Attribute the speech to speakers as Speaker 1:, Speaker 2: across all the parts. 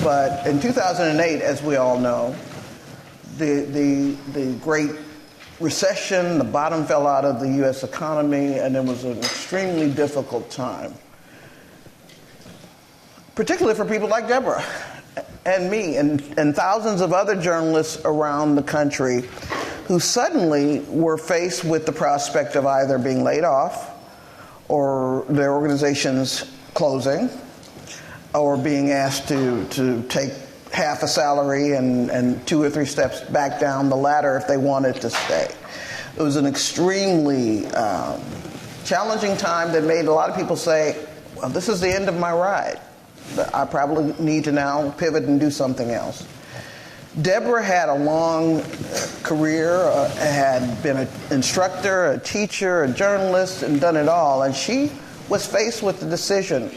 Speaker 1: but in 2008, as we all know, the great recession, the bottom fell out of the U.S. economy, and it was an extremely difficult time, particularly for people like Deborah and me and thousands of other journalists around the country who suddenly were faced with the prospect of either being laid off or their organizations closing or being asked to take half a salary and 2 or 3 steps back down the ladder if they wanted to stay. It was an extremely challenging time that made a lot of people say, well, this is the end of my ride. I probably need to now pivot and do something else. Deborah had a long career, had been an instructor, a teacher, a journalist, and done it all. And she was faced with the decision,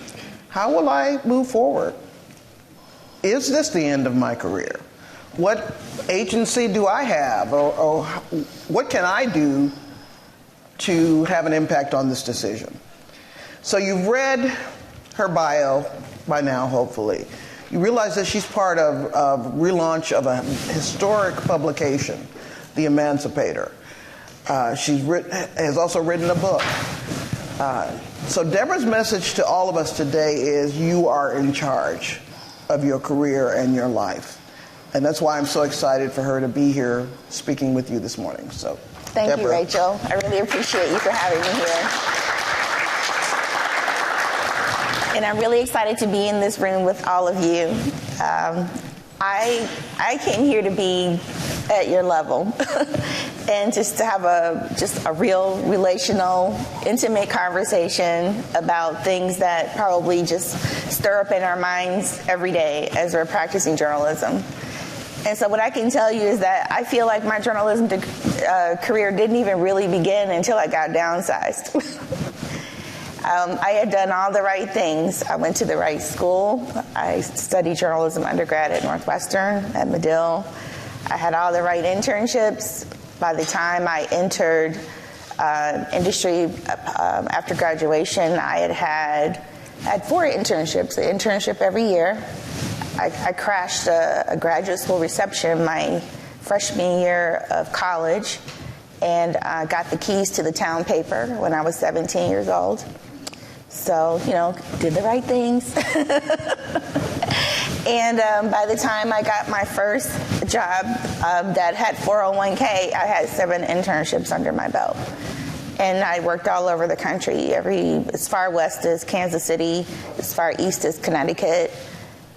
Speaker 1: how will I move forward? Is this the end of my career? What agency do I have? Or what can I do to have an impact on this decision? So you've read her bio by now, hopefully. You realize that she's part of relaunch of a historic publication, The Emancipator. She has also written a book. So Deborah's message to all of us today is you are in charge of your career and your life. And that's why I'm so excited for her to be here speaking with you this morning. So,
Speaker 2: Thank
Speaker 1: Deborah.
Speaker 2: you, Rachel. I really appreciate you for having me here. And I'm really excited to be in this room with all of you. I came here to be at your level and just to have a real relational, intimate conversation about things that probably just stir up in our minds every day as we're practicing journalism. And so what I can tell you is that I feel like my journalism career didn't even really begin until I got downsized. I had done all the right things. I went to the right school. I studied journalism undergrad at Northwestern, at Medill. I had all the right internships. By the time I entered industry after graduation, I had 4 internships, an internship every year. I crashed a graduate school reception my freshman year of college and got the keys to the town paper when I was 17 years old. So, did the right things. And by the time I got my first job that had 401k, I had 7 internships under my belt. And I worked all over the country, as far west as Kansas City, as far east as Connecticut,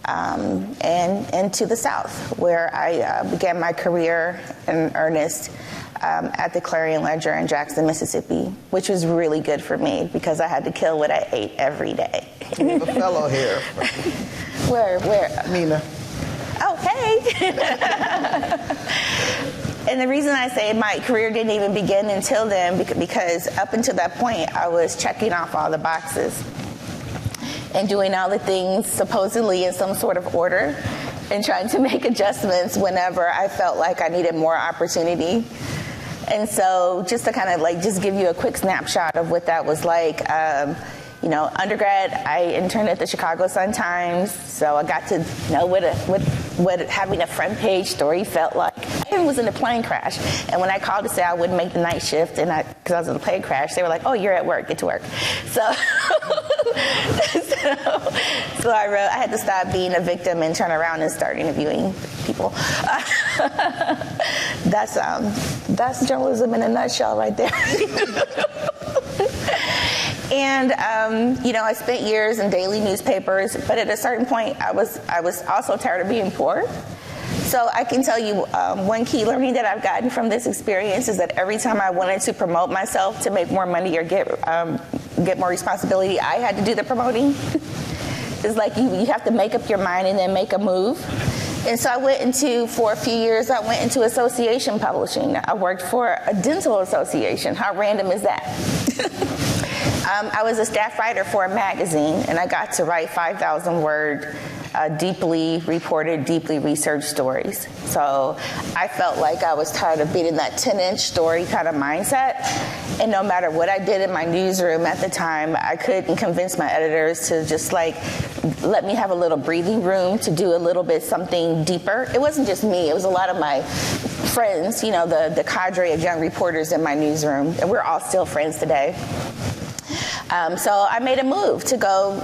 Speaker 2: and to the south, where I began my career in earnest at the Clarion Ledger in Jackson, Mississippi, which was really good for me because I had to kill what I ate every day.
Speaker 1: We have a fellow here.
Speaker 2: Where?
Speaker 1: Nina.
Speaker 2: Oh, hey. And the reason I say my career didn't even begin until then, because up until that point, I was checking off all the boxes and doing all the things supposedly in some sort of order and trying to make adjustments whenever I felt like I needed more opportunity. And so just to kind of just give you a quick snapshot of what that was like, undergrad, I interned at the Chicago Sun-Times, so I got to know what having a front page story felt like. I was in a plane crash, and when I called to say I wouldn't make the night shift, and because I was in a plane crash, they were like, "Oh, you're at work. Get to work." So, so I wrote. I had to stop being a victim and turn around and start interviewing people. That's journalism in a nutshell, right there. And I spent years in daily newspapers, but at a certain point, I was also tired of being poor. So I can tell you one key learning that I've gotten from this experience is that every time I wanted to promote myself to make more money or get more responsibility, I had to do the promoting. It's like you have to make up your mind and then make a move. And so for a few years, I went into association publishing. I worked for a dental association. How random is that? I was a staff writer for a magazine, and I got to write 5,000-word deeply reported, deeply researched stories. So I felt like I was tired of being in that 10-inch story kind of mindset. And no matter what I did in my newsroom at the time, I couldn't convince my editors to just like let me have a little breathing room to do a little bit something deeper. It wasn't just me, it was a lot of my friends, you know, the cadre of young reporters in my newsroom, and we're all still friends today. So I made a move to go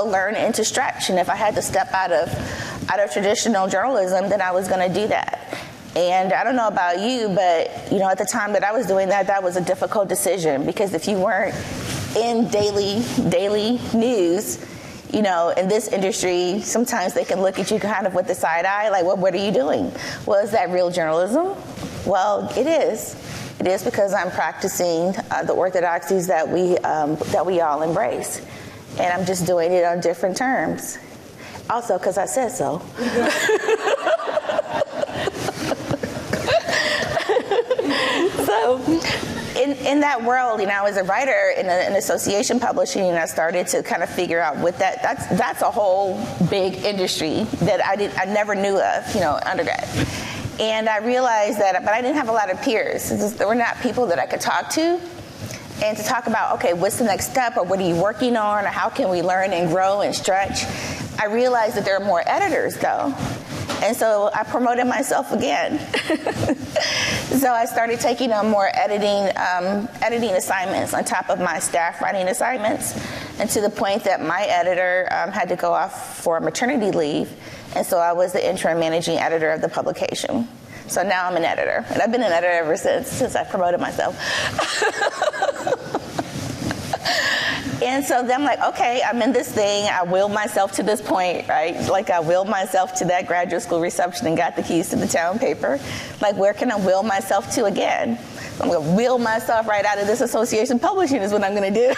Speaker 2: learn and to stretch, and if I had to step out of traditional journalism, then I was going to do that. And I don't know about you, but you know, at the time that I was doing that, that was a difficult decision, because if you weren't in daily news, you know, in this industry, sometimes they can look at you kind of with the side eye, like, well, what are you doing? Well, is that real journalism? Well, it is. It is, because I'm practicing the orthodoxies that we all embrace. And I'm just doing it on different terms. Also, because I said so. So, in that world, you know, as a writer in association publishing, I started to kind of figure out what that's a whole big industry that I never knew of, you know, undergrad. And I realized that, but I didn't have a lot of peers. There were not people that I could talk to and to talk about, okay, what's the next step, or what are you working on, or how can we learn and grow and stretch. I realized that there are more editors, though. And so I promoted myself again. So I started taking on more editing assignments on top of my staff writing assignments, and to the point that my editor had to go off for maternity leave, and so I was the interim managing editor of the publication. So now I'm an editor, and I've been an editor ever since I promoted myself. And so then I'm like, okay, I'm in this thing. I willed myself to this point, right? Like, I willed myself to that graduate school reception and got the keys to the town paper. Like, where can I will myself to again? I'm going to will myself right out of this association publishing is what I'm going to do.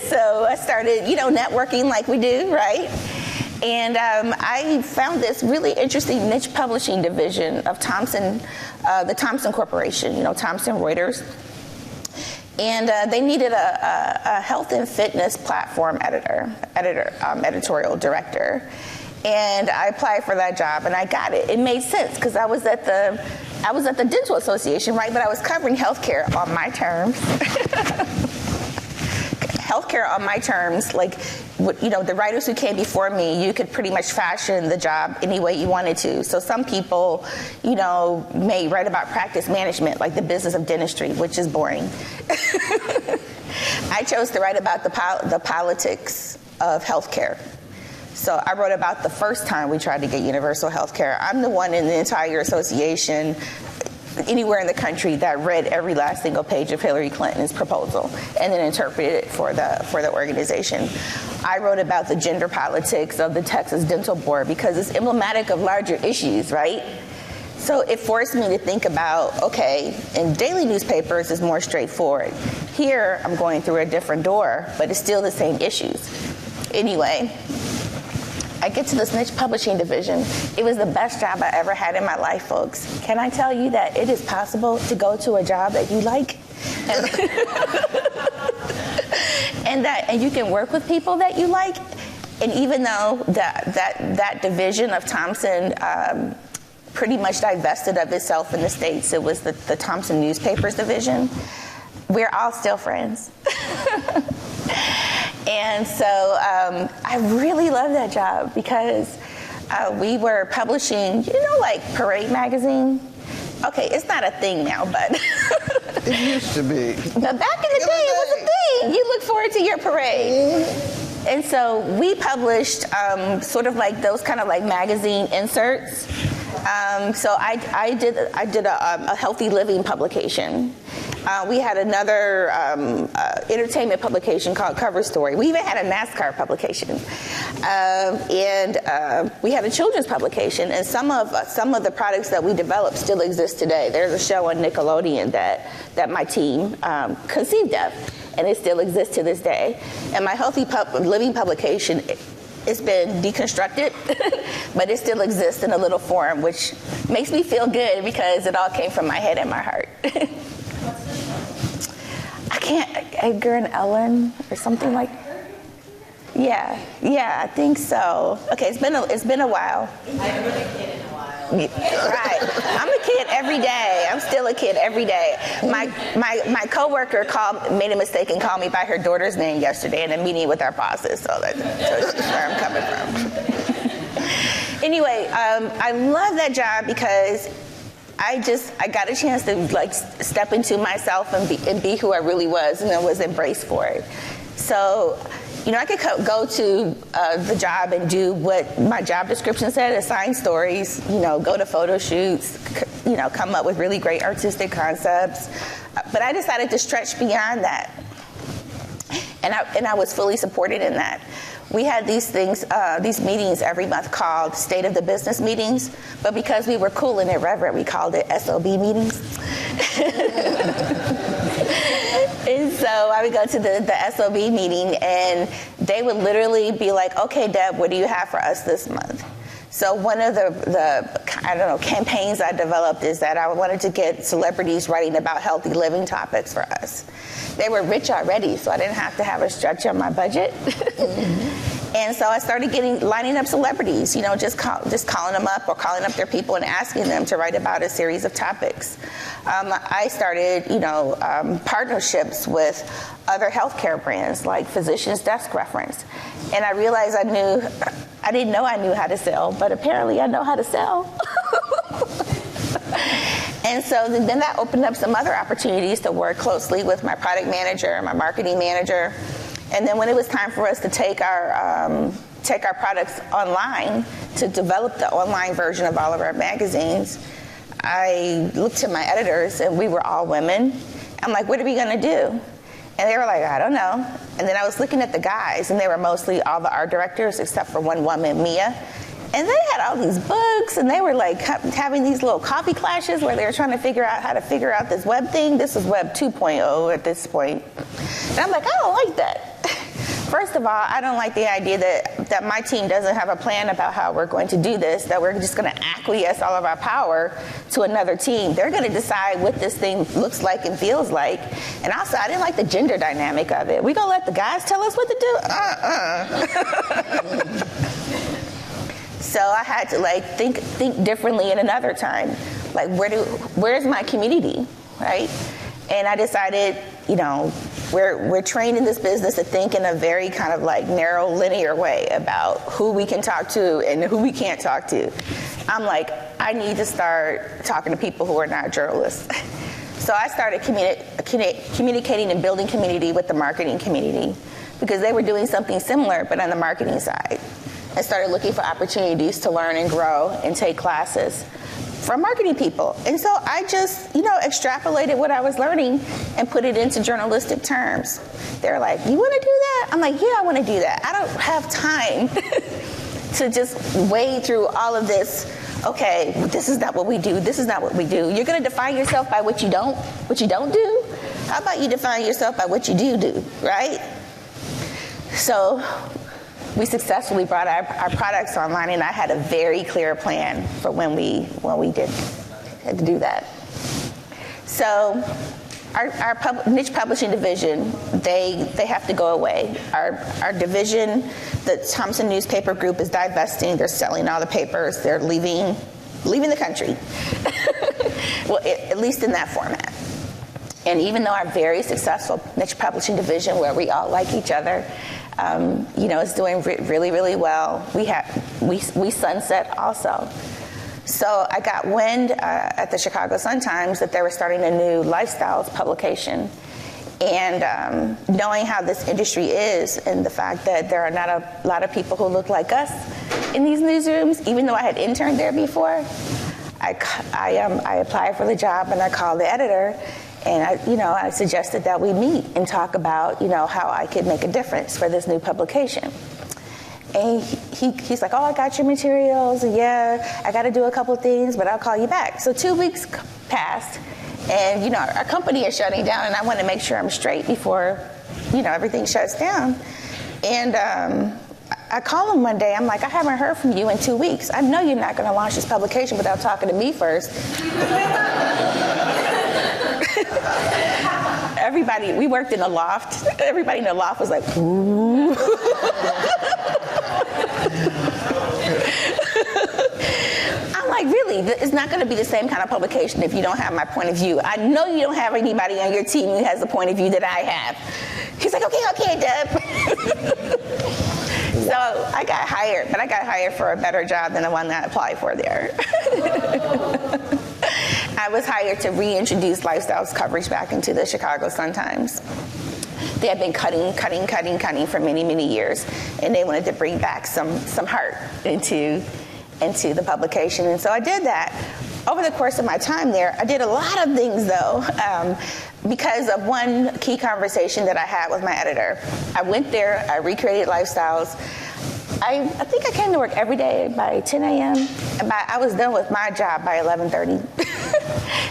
Speaker 2: So I started, you know, networking like we do, right? And I found this really interesting niche publishing division of Thomson, the Thomson Corporation, you know, Thomson Reuters. And they needed a health and fitness platform editorial director. And I applied for that job, and I got it. It made sense, because I was at the Dental Association, right? But I was covering healthcare on my terms. Healthcare on my terms, like, you know, the writers who came before me, you could pretty much fashion the job any way you wanted to. So some people, you know, may write about practice management, like the business of dentistry, which is boring. I chose to write about the politics of healthcare. So I wrote about the first time we tried to get universal healthcare. I'm the one in the entire association, anywhere in the country, that read every last single page of Hillary Clinton's proposal and then interpreted it for the organization. I wrote about the gender politics of the Texas Dental Board, because it's emblematic of larger issues, right? So it forced me to think about, okay, in daily newspapers it's more straightforward. Here I'm going through a different door, but it's still the same issues. Anyway, I get to this niche publishing division. It was the best job I ever had in my life, folks. Can I tell you that it is possible to go to a job that you like? And you can work with people that you like. And even though that division of Thomson pretty much divested of itself in the States, it was the Thomson Newspapers division, we're all still friends. And so I really love that job, because we were publishing, you know, like Parade magazine. Okay, it's not a thing now, but
Speaker 1: it used to be.
Speaker 2: But back in the day, it was a thing. You look forward to your parade. And so we published sort of like those kind of like magazine inserts. So I did a healthy living publication. We had another entertainment publication called Cover Story. We even had a NASCAR publication, and we had a children's publication. And some of the products that we developed still exist today. There's a show on Nickelodeon that my team conceived of, and it still exists to this day. And my Healthy Living publication, it's been deconstructed, but it still exists in a little form, which makes me feel good, because it all came from my head and my heart. I can't, Edgar and Ellen or something like. Yeah, I think so. Okay, it's been a while.
Speaker 3: I haven't been a kid in a while.
Speaker 2: Right. I'm a kid every day. I'm still a kid every day. My coworker made a mistake and called me by her daughter's name yesterday in a meeting with our bosses. So that's where I'm coming from. Anyway, I love that job because I got a chance to like step into myself and be who I really was, and I was embraced for it. So, I could go to the job and do what my job description said, assign stories, go to photo shoots, come up with really great artistic concepts. But I decided to stretch beyond that. And I was fully supported in that. We had these meetings every month called State of the Business meetings, but because we were cool and irreverent, we called it SOB meetings. And so I would go to the SOB meeting, and they would literally be like, okay, Deb, what do you have for us this month? So one of the campaigns I developed is that I wanted to get celebrities writing about healthy living topics for us. They were rich already, so I didn't have to have a stretch on my budget. And so I started lining up celebrities, just calling them up or calling up their people and asking them to write about a series of topics. I started, partnerships with other healthcare brands like Physicians Desk Reference. And I realized I didn't know I knew how to sell, but apparently I know how to sell. And so then that opened up some other opportunities to work closely with my product manager, my marketing manager. And then when it was time for us to take our products online, to develop the online version of all of our magazines, I looked to my editors, and we were all women. I'm like, what are we going to do? And they were like, I don't know. And then I was looking at the guys, and they were mostly all the art directors except for one woman, Mia. And they had all these books, and they were like having these little coffee clashes where they were trying to figure out how to figure out this web thing. This is Web 2.0 at this point. And I'm like, I don't like that. First of all, I don't like the idea that my team doesn't have a plan about how we're going to do this, that we're just going to acquiesce all of our power to another team. They're going to decide what this thing looks like and feels like. And also, I didn't like the gender dynamic of it. We going to let the guys tell us what to do? So I had to think differently in another time. Like, where's my community, right? And I decided, we're trained in this business to think in a very kind of narrow, linear way about who we can talk to and who we can't talk to. I'm like, I need to start talking to people who are not journalists. So I started communicating and building community with the marketing community because they were doing something similar, but on the marketing side. I started looking for opportunities to learn and grow and take classes from marketing people. And so I just, extrapolated what I was learning and put it into journalistic terms. They're like, you want to do that? I'm like, yeah, I want to do that. I don't have time to just wade through all of this. Okay, this is not what we do. This is not what we do. You're going to define yourself by what you don't do? How about you define yourself by what you do, right? So we successfully brought our products online, and I had a very clear plan for when we had to do that. So our niche publishing division, they have to go away. Our division, the Thompson Newspaper Group, is divesting. They're selling all the papers. They're leaving the country. Well, at least in that format. And even though our very successful niche publishing division, where we all like each other, is doing really, really well, we sunset also. So I got wind at the Chicago Sun-Times that they were starting a new lifestyles publication. And knowing how this industry is and the fact that there are not a lot of people who look like us in these newsrooms, even though I had interned there before, I applied for the job and I called the editor. And I suggested that we meet and talk about, how I could make a difference for this new publication. And he's like, oh, I got your materials. Yeah, I got to do a couple of things, but I'll call you back. So 2 weeks passed, and, our company is shutting down, and I want to make sure I'm straight before, everything shuts down. And I call him one day. I'm like, I haven't heard from you in 2 weeks. I know you're not going to launch this publication without talking to me first. everybody, we worked in a loft. Everybody in the loft was like, ooh. I'm like, really? It's not going to be the same kind of publication if you don't have my point of view. I know you don't have anybody on your team who has the point of view that I have. He's like, okay, Deb. So I got hired, but I got hired for a better job than the one that I applied for there. I was hired to reintroduce Lifestyles coverage back into the Chicago Sun-Times. They had been cutting for many, many years, and they wanted to bring back some heart into the publication, and so I did that. Over the course of my time there, I did a lot of things, though, because of one key conversation that I had with my editor. I went there, I recreated Lifestyles. I think I came to work every day by 10 a.m., and I was done with my job by 11:30.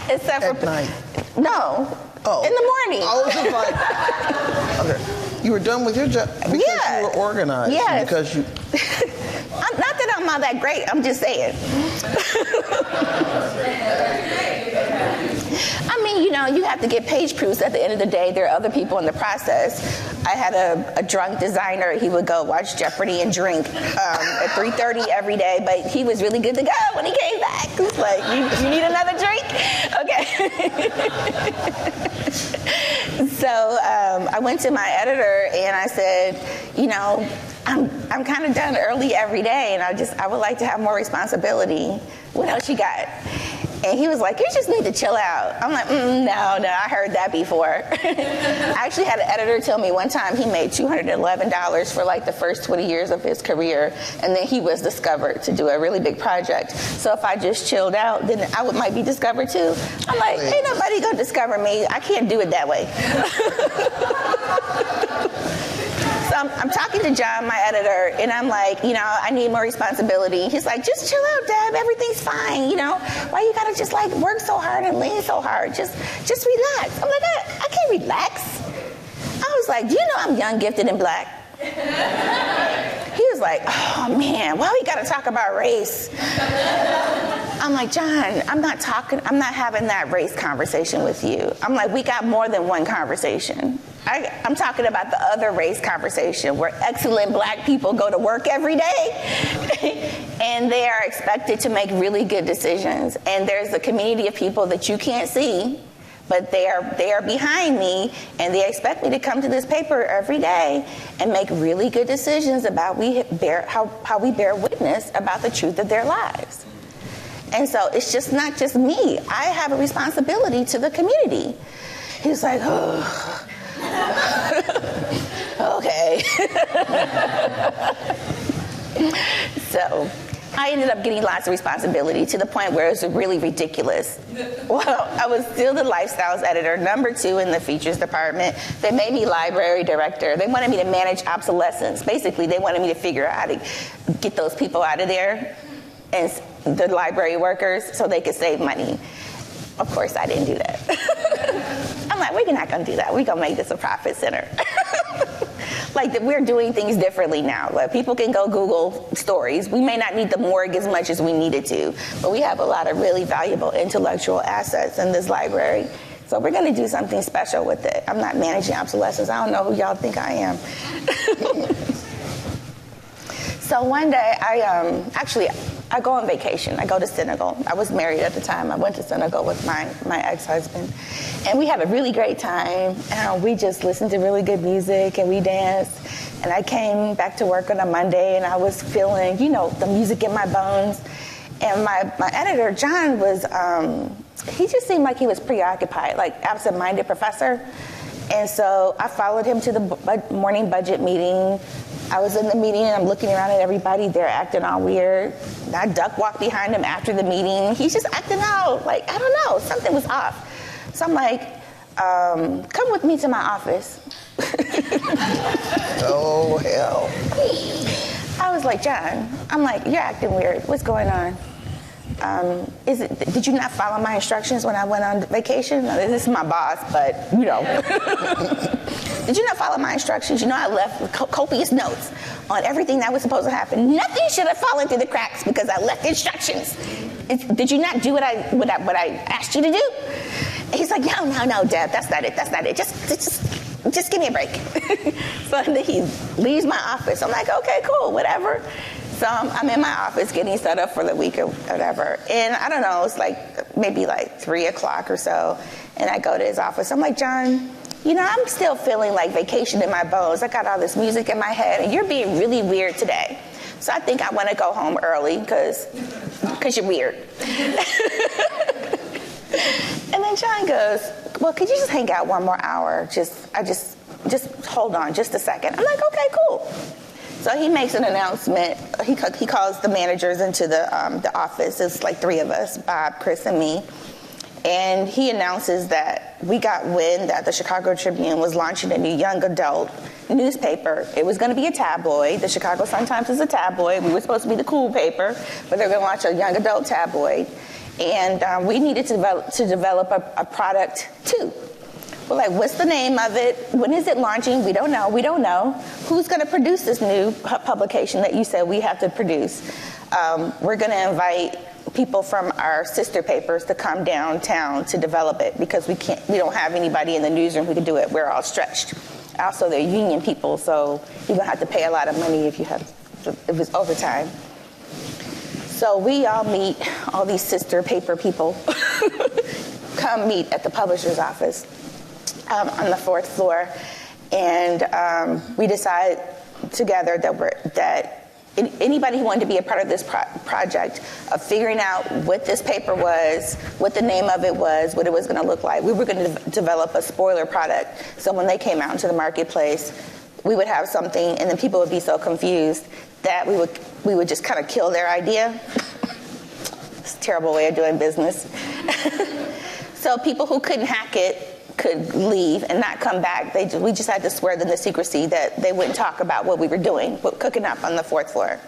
Speaker 2: Except
Speaker 1: At
Speaker 2: for
Speaker 1: night?
Speaker 2: No.
Speaker 1: Oh.
Speaker 2: In the morning.
Speaker 1: I was just like, okay. You were done with your job because you were organized.
Speaker 2: Yes.
Speaker 1: Because you...
Speaker 2: Not that I'm all that great, I'm just saying. I mean, you have to get page proofs at the end of the day. There are other people in the process. I had a drunk designer. He would go watch Jeopardy and drink at 3:30 every day, but he was really good to go when he came back. He was like, you need another drink? Okay. So I went to my editor and I said, I'm kind of done early every day, and I would like to have more responsibility. What else you got? And he was like, you just need to chill out. I'm like, no, I heard that before. I actually had an editor tell me one time he made $211 for like the first 20 years of his career, and then he was discovered to do a really big project. So if I just chilled out, then I might be discovered too. I'm like, ain't nobody gonna discover me. I can't do it that way. So I'm talking to John, my editor, and I'm like, I need more responsibility. He's like, just chill out, Deb. Everything's fine. Why you gotta just like work so hard and lean so hard? Just relax. I'm like, I can't relax. I was like, do you know I'm young, gifted, and black? He was like, oh man, why we gotta talk about race? I'm like, John, I'm not having that race conversation with you. I'm like, we got more than one conversation. I'm talking about the other race conversation where excellent black people go to work every day and they are expected to make really good decisions. And there's a community of people that you can't see, but they are behind me, and they expect me to come to this paper every day and make really good decisions about how we bear witness about the truth of their lives. And so it's just not just me. I have a responsibility to the community. He was like, oh, okay. So I ended up getting lots of responsibility to the point where it was really ridiculous. Well, I was still the Lifestyles editor, number 2 in the features department. They made me library director. They wanted me to manage obsolescence. Basically, they wanted me to figure out how to get those people out of there, and the library workers, so they could save money. Of course, I didn't do that. I'm like, we're not going to do that. We're going to make this a profit center. Like, we're doing things differently now. Like, people can go Google stories. We may not need the morgue as much as we needed to, but we have a lot of really valuable intellectual assets in this library. So we're going to do something special with it. I'm not managing obsolescence. I don't know who y'all think I am. So one day, I go on vacation. I go to Senegal. I was married at the time. I went to Senegal with my ex-husband. And we had a really great time. And we just listened to really good music, and we danced. And I came back to work on a Monday, and I was feeling, the music in my bones. And my editor, John, he just seemed like he was preoccupied, like absent-minded professor. And so I followed him to the morning budget meeting. I was in the meeting, and I'm looking around at everybody. They're acting all weird. I duck walked behind him after the meeting. He's just acting out like, I don't know, something was off. So I'm like, come with me to my office.
Speaker 1: Oh, hell.
Speaker 2: I was like, John, you're acting weird. What's going on? Did you not follow my instructions when I went on vacation? No, this is my boss, but Did you not follow my instructions? I left copious notes on everything that was supposed to happen. Nothing should have fallen through the cracks because I left instructions. Did you not do what I asked you to do? He's like, no, Deb, that's not it. Just give me a break. So then he leaves my office. I'm like, okay, cool, whatever. So I'm in my office getting set up for the week or whatever. And I don't know, it's like maybe like 3 o'clock or so. And I go to his office. I'm like, John, I'm still feeling like vacation in my bones. I got all this music in my head, and you're being really weird today. So I think I want to go home early because you're weird. And then John goes, well, could you just hang out one more hour? Just hold on just a second. I'm like, okay, cool. So he makes an announcement. He calls the managers into the office. It's like 3 of us, Bob, Chris, and me. And he announces that we got wind that the Chicago Tribune was launching a new young adult newspaper. It was going to be a tabloid. The Chicago Sun-Times is a tabloid. We were supposed to be the cool paper, but they're going to launch a young adult tabloid. And we needed to develop a product too. We're like, what's the name of it? When is it launching? We don't know. Who's going to produce this new publication that you said we have to produce? We're going to invite people from our sister papers to come downtown to develop it because we don't have anybody in the newsroom who can do it. We're all stretched. Also, they're union people, so you're going to have to pay a lot of money if it's overtime. So we all meet, all these sister paper people come meet at the publisher's office on the 4th floor, and we decide together that anybody who wanted to be a part of this project of figuring out what this paper was, what the name of it was, what it was going to look like, we were going to develop a spoiler product. So when they came out into the marketplace, we would have something, and then people would be so confused that we would just kind of kill their idea. It's a terrible way of doing business. So people who couldn't hack it could leave and not come back. We just had to swear them to secrecy that they wouldn't talk about what we were doing, cooking up on the 4th floor.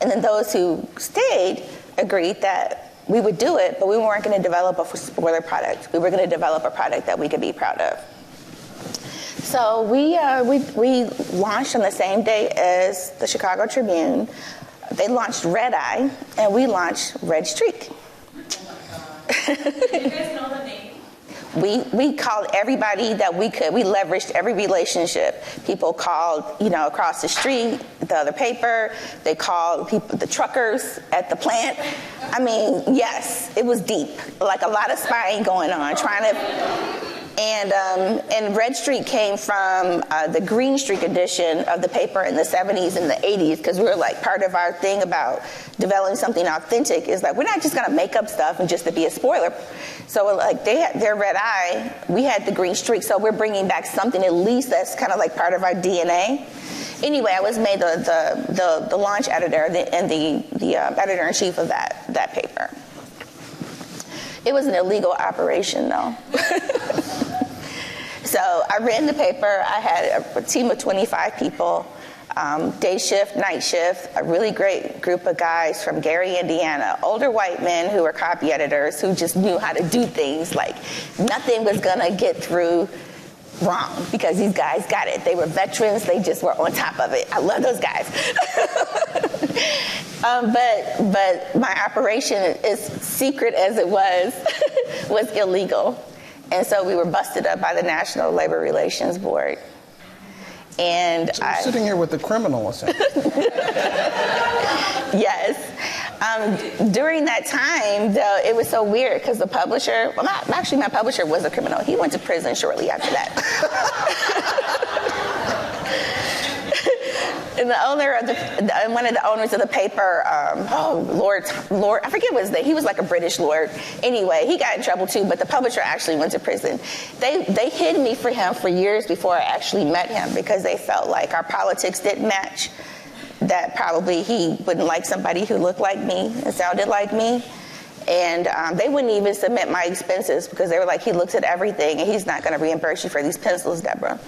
Speaker 2: And then those who stayed agreed that we would do it, but we weren't going to develop a spoiler product. We were going to develop a product that we could be proud of. So we launched on the same day as the Chicago Tribune. They launched Red Eye, and we launched Red Streak.
Speaker 3: Do you guys know the name?
Speaker 2: We called everybody that we could. We leveraged every relationship. People called, across the street, the other paper. They called the truckers at the plant. I mean, yes, it was deep. Like a lot of spying going on, And Red Streak came from the Green Streak edition of the paper in the 70s and the 80s, because we were like, part of our thing about developing something authentic is like, we're not just going to make up stuff and just to be a spoiler. So like they had their Red Eye, we had the Green Streak, so we're bringing back something at least that's kind of like part of our DNA. Anyway, I was made the launch editor and the editor-in-chief of that paper. It was an illegal operation, though. So I ran the paper. I had a team of 25 people, day shift, night shift, a really great group of guys from Gary, Indiana, older white men who were copy editors who just knew how to do things. Like nothing was going to get through wrong because these guys got it. They were veterans. They just were on top of it. I love those guys. But my operation, as secret as it was illegal. And so we were busted up by the National Labor Relations Board. And
Speaker 1: so you're sitting here with the criminal, essentially.
Speaker 2: Yes. During that time, though, it was so weird because the publisher, my publisher was a criminal. He went to prison shortly after that. And one of the owners of the paper, Lord, I forget what his name. He was like a British lord. Anyway, he got in trouble too, but the publisher actually went to prison. They hid me for him for years before I actually met him because they felt like our politics didn't match, that probably he wouldn't like somebody who looked like me and sounded like me. And they wouldn't even submit my expenses because they were like, he looks at everything and he's not going to reimburse you for these pencils, Deborah.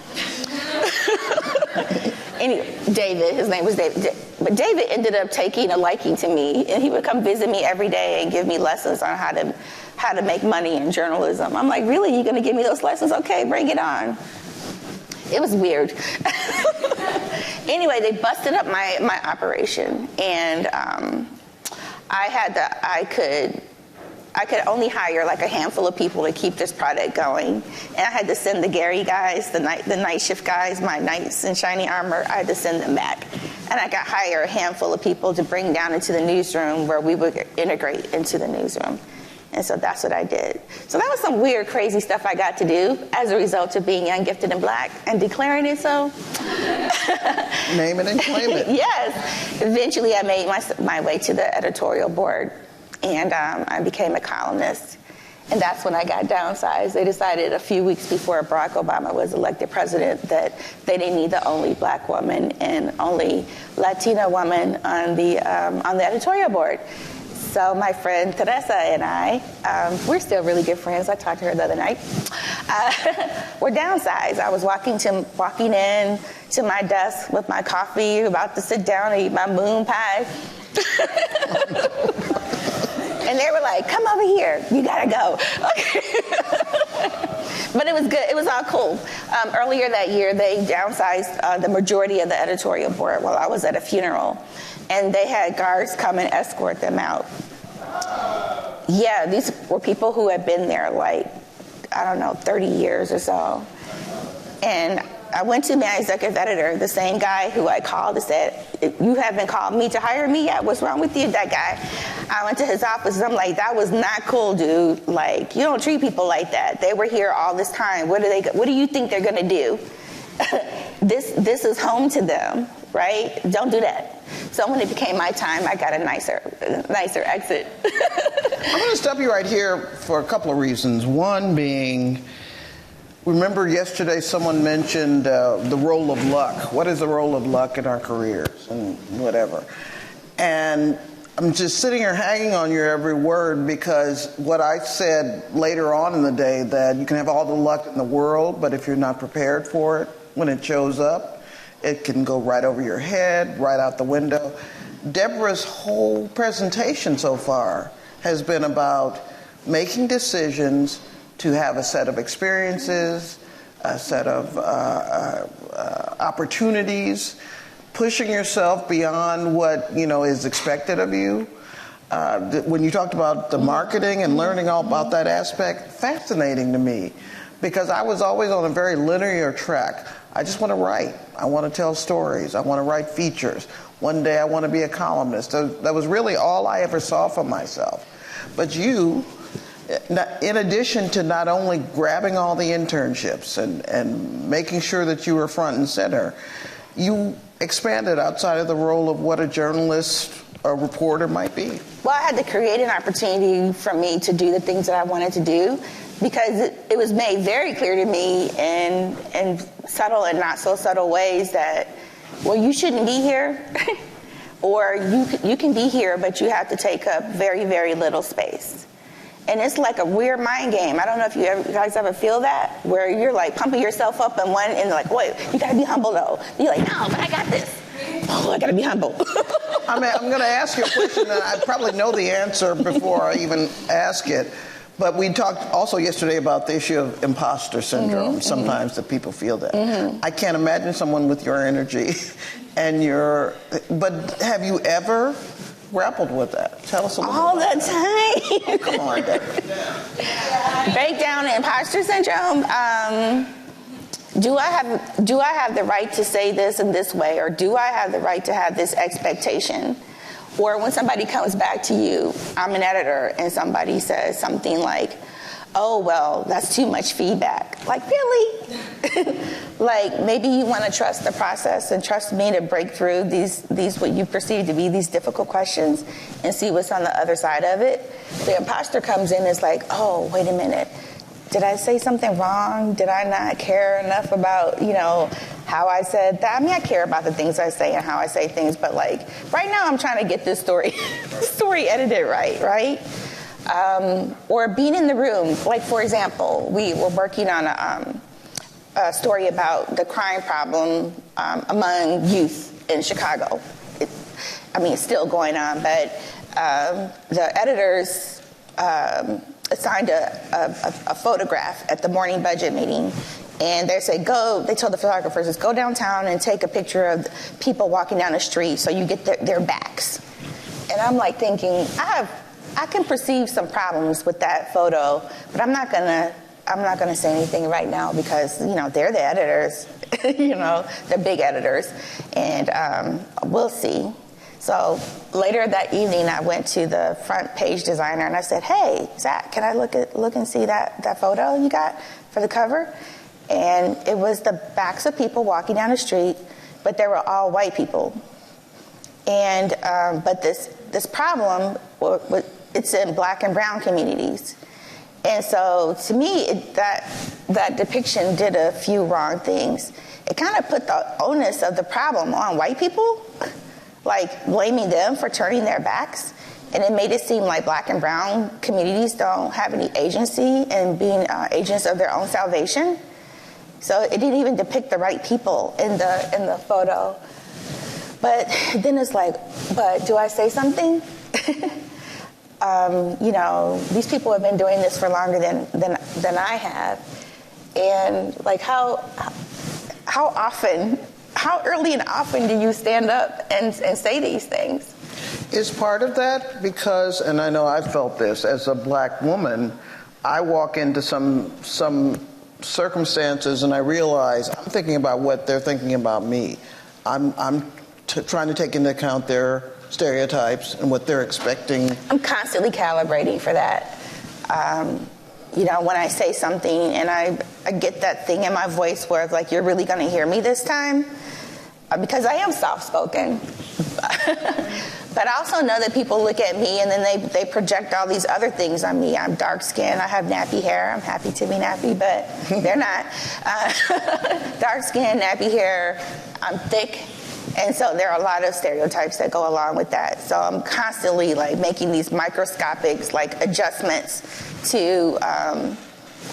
Speaker 2: Anyway, David, his name was David. But David ended up taking a liking to me, and he would come visit me every day and give me lessons on how to make money in journalism. I'm like, really? You're going to give me those lessons? Okay, bring it on. It was weird. Anyway, they busted up my operation, and I I could only hire like a handful of people to keep this product going. And I had to send the Gary guys, the night shift guys, my knights in shiny armor, I had to send them back. And I got hire a handful of people to bring down into the newsroom where we would integrate into the newsroom. And so that's what I did. So that was some weird, crazy stuff I got to do as a result of being young, gifted, and black and declaring it so.
Speaker 1: Name it and claim it.
Speaker 2: Yes. Eventually, I made my way to the editorial board, and I became a columnist. And that's when I got downsized. They decided a few weeks before Barack Obama was elected president that they didn't need the only black woman and only Latina woman on the editorial board. So my friend Teresa and I, we're still really good friends. I talked to her the other night. We're downsized. I was walking in to my desk with my coffee, about to sit down and eat my moon pie. And they were like, come over here. You got to go. Okay. But it was good. It was all cool. Earlier that year, they downsized the majority of the editorial board while I was at a funeral. And they had guards come and escort them out. Yeah, these were people who had been there like, 30 years or so. And I went to my executive editor, the same guy who I called and said, you haven't called me to hire me yet? What's wrong with you? That guy. I went to his office and I'm like, that was not cool, dude. Like, you don't treat people like that. They were here all this time. What do you think they're going to do? This is home to them, right? Don't do that. So when it became my time, I got a nicer exit.
Speaker 1: I'm going to stop you right here for a couple of reasons. One being, remember yesterday someone mentioned the role of luck. What is the role of luck in our careers and whatever? And I'm just sitting here hanging on your every word, because what I said later on in the day, that you can have all the luck in the world, but if you're not prepared for it, when it shows up, it can go right over your head, right out the window. Deborah's whole presentation so far has been about making decisions to have a set of experiences, a set of opportunities, pushing yourself beyond what is expected of you. When you talked about the marketing and learning all about that aspect, fascinating to me, because I was always on a very linear track. I just want to write. I want to tell stories. I want to write features. One day I want to be a columnist. That was really all I ever saw for myself. But you, in addition to not only grabbing all the internships and making sure that you were front and center, you expanded outside of the role of what a journalist or reporter might be.
Speaker 2: Well, I had to create an opportunity for me to do the things that I wanted to do, because it was made very clear to me in subtle and not so subtle ways that, well, you shouldn't be here, or you can be here, but you have to take up very, very little space. And it's like a weird mind game. I don't know if you guys ever feel that, where you're like pumping yourself up in one, and like, wait, you gotta be humble though. You're like, no, but I got this. Oh, I gotta be humble.
Speaker 1: I'm going to ask you a question, and I probably know the answer before I even ask it. But we talked also yesterday about the issue of imposter syndrome. Sometimes that people feel that. I can't imagine someone with your energy and but have you ever grappled with that? Tell us a little
Speaker 2: all
Speaker 1: bit.
Speaker 2: The time.
Speaker 1: Oh, come on, Deborah.
Speaker 2: Breakdown imposter syndrome. Do I have the right to say this in this way, or do I have the right to have this expectation? Or when somebody comes back to you, I'm an editor, and somebody says something like, oh, well, that's too much feedback. Like, really? Like, maybe you want to trust the process and trust me to break through these what you perceive to be these difficult questions and see what's on the other side of it. The imposter comes in and is like, oh, wait a minute. Did I say something wrong? Did I not care enough about, how I said that? I mean, I care about the things I say and how I say things, but like right now I'm trying to get this story edited right? Or being in the room. Like, for example, we were working on a story about the crime problem among youth in Chicago. It's still going on, but the editors assigned a photograph at the morning budget meeting, and they said, they told the photographers, go downtown and take a picture of people walking down the street so you get their backs. And I'm like thinking, I I can perceive some problems with that photo, but I'm not gonna say anything right now because, they're the editors, they're big editors, and we'll see. So later that evening, I went to the front page designer and I said, "Hey, Zach, can I look and see that photo you got for the cover?" And it was the backs of people walking down the street, but they were all white people. And but this problem, it's in Black and brown communities. And so to me, that depiction did a few wrong things. It kind of put the onus of the problem on white people, like blaming them for turning their backs. And it made it seem like Black and brown communities don't have any agency in being agents of their own salvation. So it didn't even depict the right people in the photo. But then it's like, but do I say something? These people have been doing this for longer than I have. And like how early and often do you stand up and say these things?
Speaker 1: Is part of that because, and I know I felt this as a Black woman, I walk into some circumstances and I realize I'm thinking about what they're thinking about me. I'm trying to take into account their stereotypes and what they're expecting. I'm
Speaker 2: constantly calibrating for that. When I say something and I get that thing in my voice where it's like, you're really going to hear me this time? Because I am soft-spoken. But I also know that people look at me and then they project all these other things on me. I'm dark-skinned, I have nappy hair. I'm happy to be nappy, but they're not. Dark-skinned, nappy hair, I'm thick. And so there are a lot of stereotypes that go along with that. So I'm constantly making these microscopic adjustments to,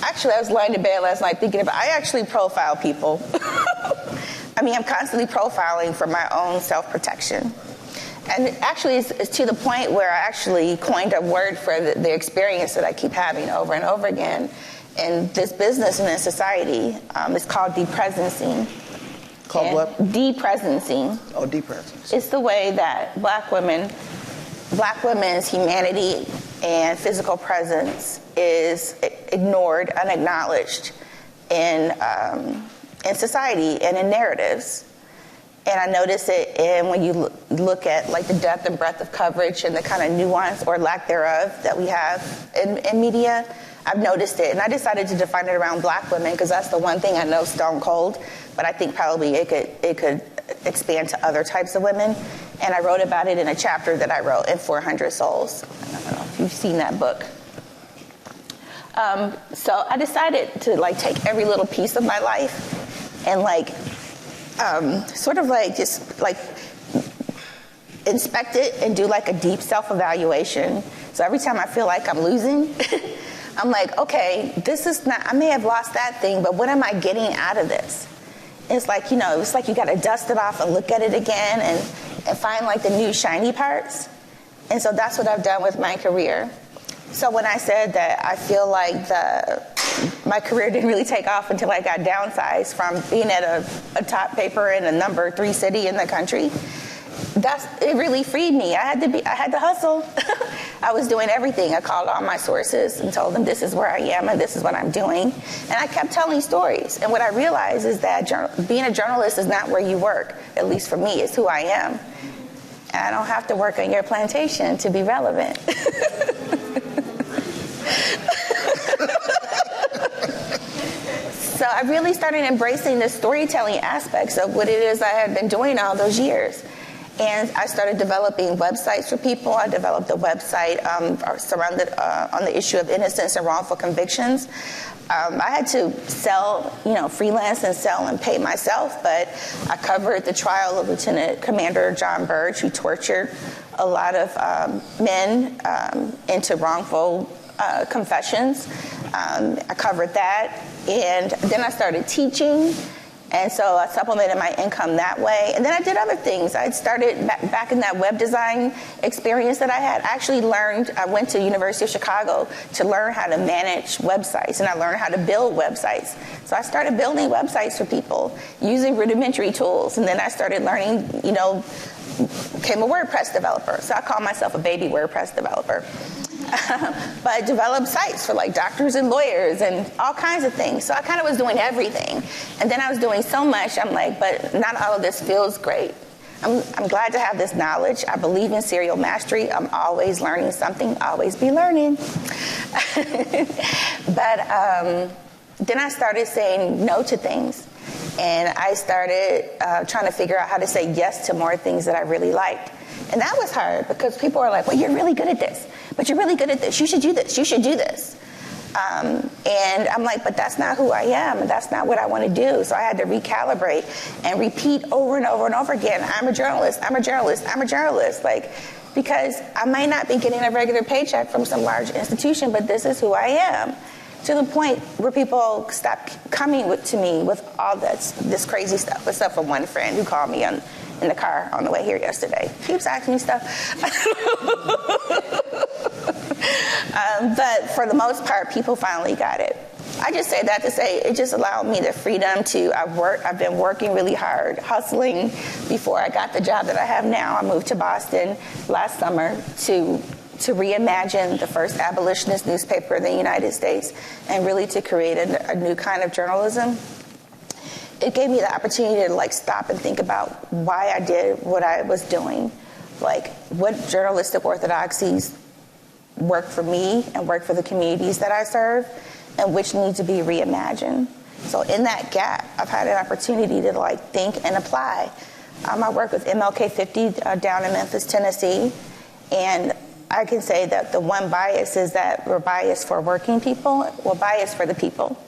Speaker 2: actually I was lying in bed last night thinking about, I actually profile people. I'm constantly profiling for my own self-protection. And actually it's to the point where I actually coined a word for the experience that I keep having over and over again in this business and in society. It's called depresencing.
Speaker 1: Called what?
Speaker 2: Depresencing.
Speaker 1: Oh, depresencing.
Speaker 2: It's the way that Black women's humanity and physical presence is ignored, unacknowledged in society and in narratives. And I notice it when you look at the depth and breadth of coverage and the kind of nuance or lack thereof that we have in media. I've noticed it, and I decided to define it around Black women because that's the one thing I know stone cold. But I think probably it could expand to other types of women. And I wrote about it in a chapter that I wrote in 400 Souls. I don't know if you've seen that book. So I decided to take every little piece of my life and inspect it and do a deep self-evaluation. So every time I feel like I'm losing, I'm like, okay, this is not, I may have lost that thing, but what am I getting out of this? It's it's like you got to dust it off and look at it again and find the new shiny parts. And so that's what I've done with my career. So when I said that I feel like my career didn't really take off until I got downsized from being at a top paper in a number 3 city in the country, it really freed me. I had to hustle. I was doing everything. I called all my sources and told them this is where I am and this is what I'm doing. And I kept telling stories. And what I realized is that being a journalist is not where you work. At least for me, it's who I am. And I don't have to work on your plantation to be relevant. So I really started embracing the storytelling aspects of what it is I had been doing all those years. And I started developing websites for people. I developed a website surrounded on the issue of innocence and wrongful convictions. I had to sell, freelance and sell and pay myself, but I covered the trial of Lieutenant Commander John Burge, who tortured a lot of men into wrongful confessions. I covered that, and then I started teaching. And so I supplemented my income that way. And then I did other things. I started back in that web design experience that I had. I went to University of Chicago to learn how to manage websites, and I learned how to build websites. So I started building websites for people using rudimentary tools. And then I started learning, became a WordPress developer. So I call myself a baby WordPress developer. But I developed sites for like doctors and lawyers and all kinds of things. So I kind of was doing everything. And then I was doing so much, I'm like, but not all of this feels great. I'm glad to have this knowledge. I believe in serial mastery. I'm always learning something, always be learning. But then I started saying no to things. And I started trying to figure out how to say yes to more things that I really liked. And that was hard because people are like, well, you're really good at this, but you're really good at this. You should do this. You should do this. And I'm like, but that's not who I am. And that's not what I want to do. So I had to recalibrate and repeat over and over and over again. I'm a journalist. I'm a journalist. I'm a journalist. Like, because I might not be getting a regular paycheck from some large institution, but this is who I am. To the point where people stopped coming to me with all this crazy stuff, except for one friend who called me in the car on the way here yesterday. Keeps asking me stuff. But for the most part, people finally got it. I just say that to say it just allowed me the freedom to, I've been working really hard, hustling before I got the job that I have now. I moved to Boston last summer to reimagine the first abolitionist newspaper in the United States and really to create a new kind of journalism. It gave me the opportunity to like stop and think about why I did what I was doing, like what journalistic orthodoxies work for me and work for the communities that I serve and which need to be reimagined. So in that gap, I've had an opportunity to like think and apply. I work with MLK 50 down in Memphis, Tennessee, and I can say that the one bias is that we're biased for working people, we're biased for the people.